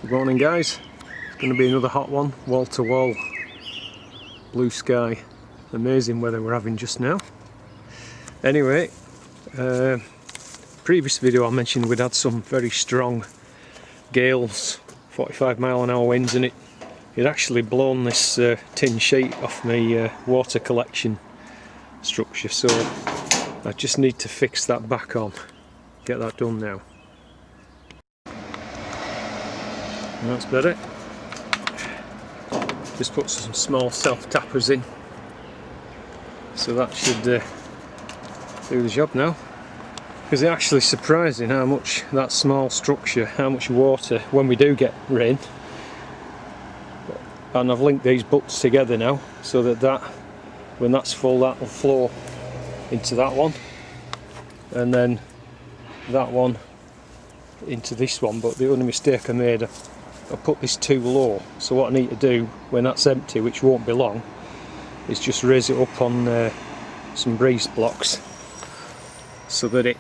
Good morning guys, it's going to be another hot one, wall to wall, blue sky, amazing weather we're having just now. Anyway, previous video I mentioned we'd had some very strong gales, 45-mile-an-hour winds, and it actually blown this tin sheet off my water collection structure, so I just need to fix that back on, get that done now. That's better. Just put some small self-tappers in, so that should do the job now. Because it's actually surprising how much that small structure, how much water, when we do get rain, and I've linked these butts together now so that when that's full, that will flow into that one, and then that one into this one. But the only mistake I made, I put this too low, so what I need to do when that's empty, which won't be long, is just raise it up on some breeze blocks so that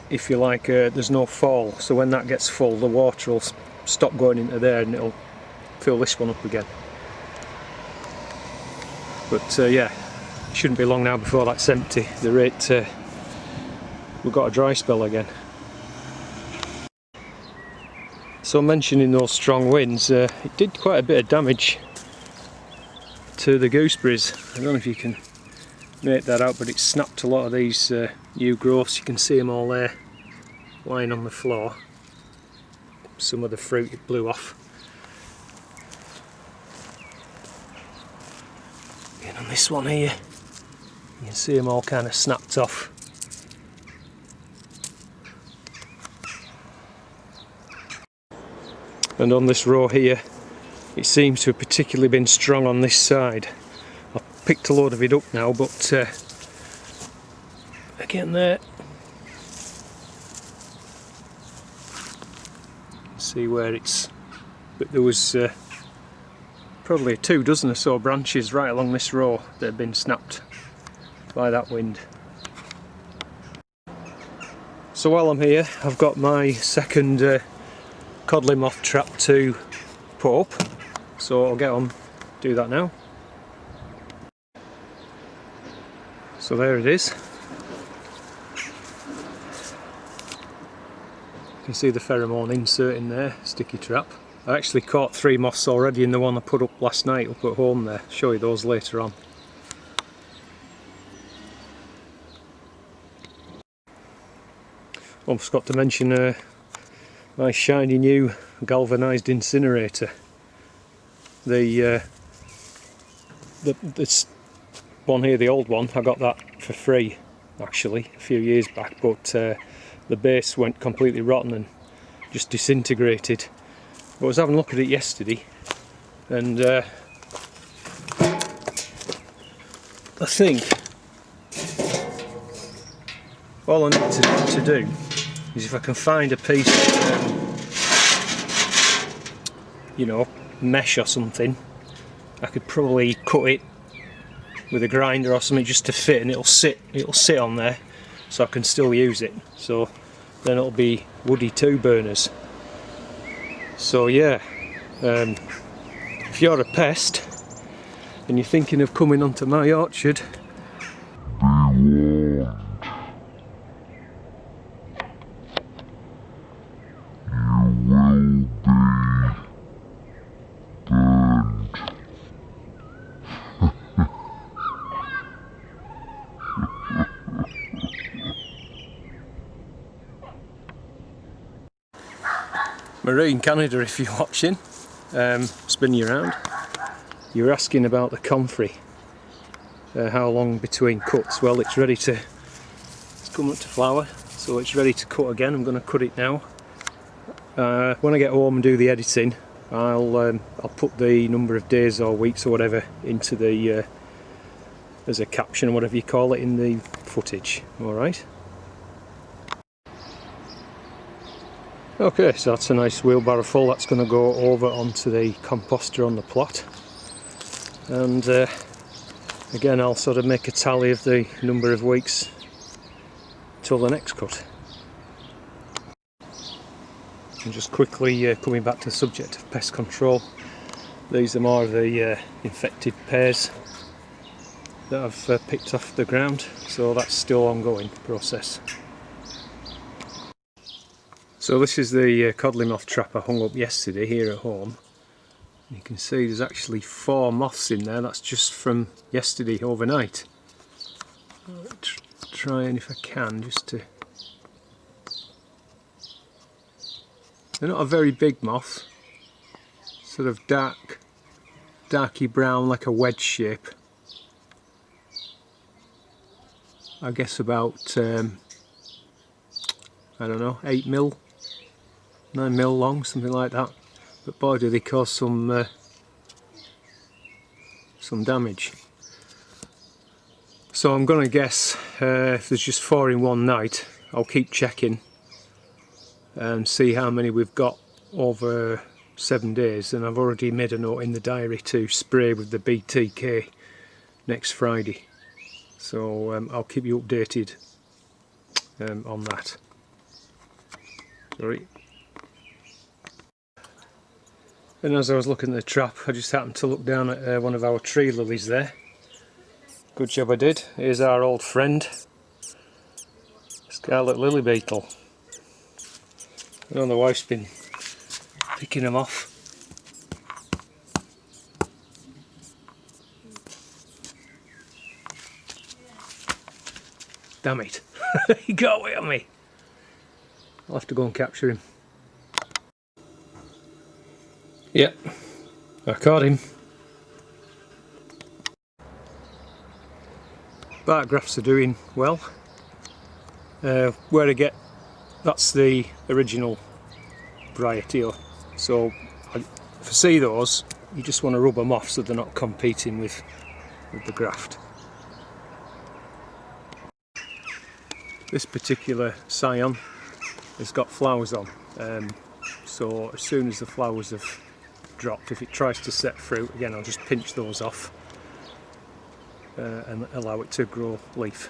if you like, there's no fall, so when that gets full the water will stop going into there and it'll fill this one up again. But yeah, it shouldn't be long now before that's empty. The rate we've got a dry spell again. So mentioning those strong winds, it did quite a bit of damage to the gooseberries. I don't know if you can make that out, but it snapped a lot of these new growths. You can see them all there lying on the floor. Some of the fruit it blew off. And on this one here, you can see them all kind of snapped off. And on this row here, it seems to have particularly been strong on this side. I've picked a load of it up now, but again there, see where it's, but there was probably 2 dozen or so branches right along this row that have been snapped by that wind. So while I'm here, I've got my second coddling moth trap to put up, so I'll get on, do that now. So there it is. You can see the pheromone insert in there, sticky trap. I actually caught 3 moths already in the one I put up last night up at home there. Show you those later on. Almost forgot to mention my shiny new galvanised incinerator. This one here, the old one, I got that for free actually a few years back, but the base went completely rotten and just disintegrated. I was having a look at it yesterday, and I think all I need to do is, if I can find a piece of, you know, mesh or something, I could probably cut it with a grinder or something just to fit, and it'll sit on there so I can still use it. So then it'll be woody 2 burners. So yeah, if you're a pest and you're thinking of coming onto my orchard, Marie in Canada, if you're watching, spinning you around, you're asking about the comfrey, how long between cuts. Well, it's ready to, it's come up to flower, so it's ready to cut again. I'm going to cut it now. When I get home and do the editing, I'll put the number of days or weeks or whatever into the as a caption or whatever you call it in the footage. Alright. Okay, so that's a nice wheelbarrow full. That's going to go over onto the composter on the plot, and again I'll sort of make a tally of the number of weeks till the next cut. And just quickly coming back to the subject of pest control, these are more of the infected pears that I've picked off the ground, so that's still ongoing process. So this is the coddling moth trap I hung up yesterday here at home. You can see there's actually 4 moths in there. That's just from yesterday overnight. I'll try and if I can just to... They're not a very big moth, sort of darky brown, like a wedge shape. I guess about I don't know, 8mm, 9mm long, something like that. But boy, do they cause some damage. So I'm gonna guess if there's just 4 in one night, I'll keep checking and see how many we've got over 7 days. And I've already made a note in the diary to spray with the BTK next Friday. So I'll keep you updated on that. Sorry. And as I was looking at the trap, I just happened to look down at one of our tree lilies there. Good job I did. Here's our old friend, scarlet lily beetle. I know the wife's been picking them off. Damn it, he got away on me. I'll have to go and capture him. Yep, I caught him. Bark grafts are doing well. Where I get, that's the original variety. So if I see those, you just want to rub them off so they're not competing with the graft. This particular scion has got flowers on, so as soon as the flowers have dropped, if it tries to set fruit again, I'll just pinch those off and allow it to grow leaf.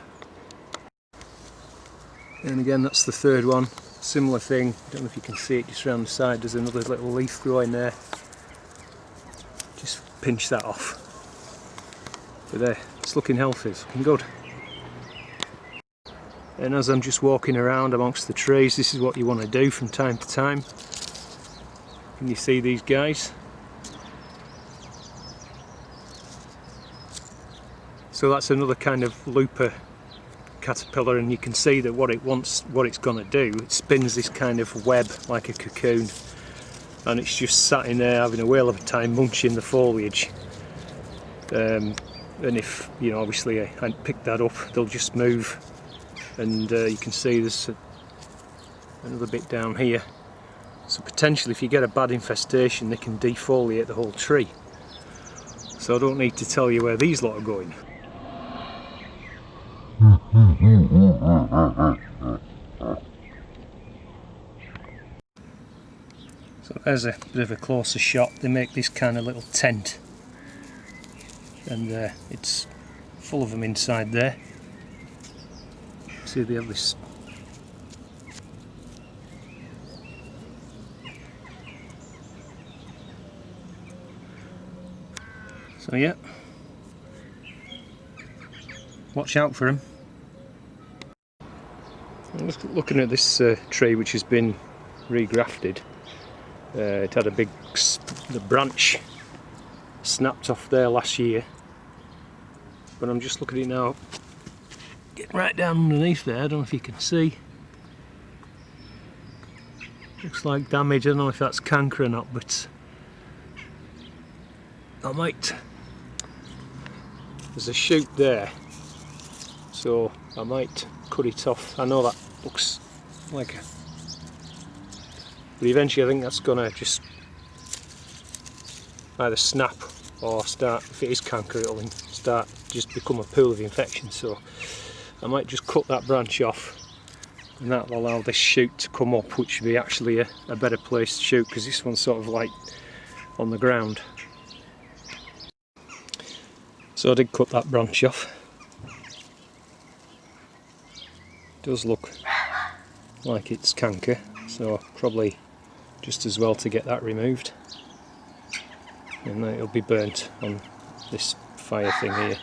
And again, that's the 3rd one, similar thing. I don't know if you can see it just around the side, there's another little leaf growing there. Just pinch that off. But there, it's looking healthy, it's looking good. And as I'm just walking around amongst the trees, this is what you want to do from time to time. Can you see these guys? So that's another kind of looper caterpillar, and you can see that what it's going to do, it spins this kind of web like a cocoon, and it's just sat in there having a whale of a time munching the foliage. And if, you know, obviously I hadn't picked that up, they'll just move. And you can see there's another bit down here. So potentially if you get a bad infestation, they can defoliate the whole tree. So I don't need to tell you where these lot are going. So there's a bit of a closer shot. They make this kind of little tent, and it's full of them inside there. See, they have this so yeah, watch out for them. I'm just looking at this tree which has been regrafted. It had the branch snapped off there last year, but I'm just looking at it now, getting right down underneath there. I don't know if you can see, looks like damage. I don't know if that's canker or not, but I might, there's a shoot there, so I might cut it off. I know that looks like a, but eventually I think that's gonna just either snap or start, if it is canker, it'll start just become a pool of infection. So I might just cut that branch off, and that will allow this shoot to come up, which would be actually a better place to shoot, because this one's sort of like on the ground. So I did cut that branch off. It does look like it's canker, so probably just as well to get that removed, and then it'll be burnt on this fire thing here.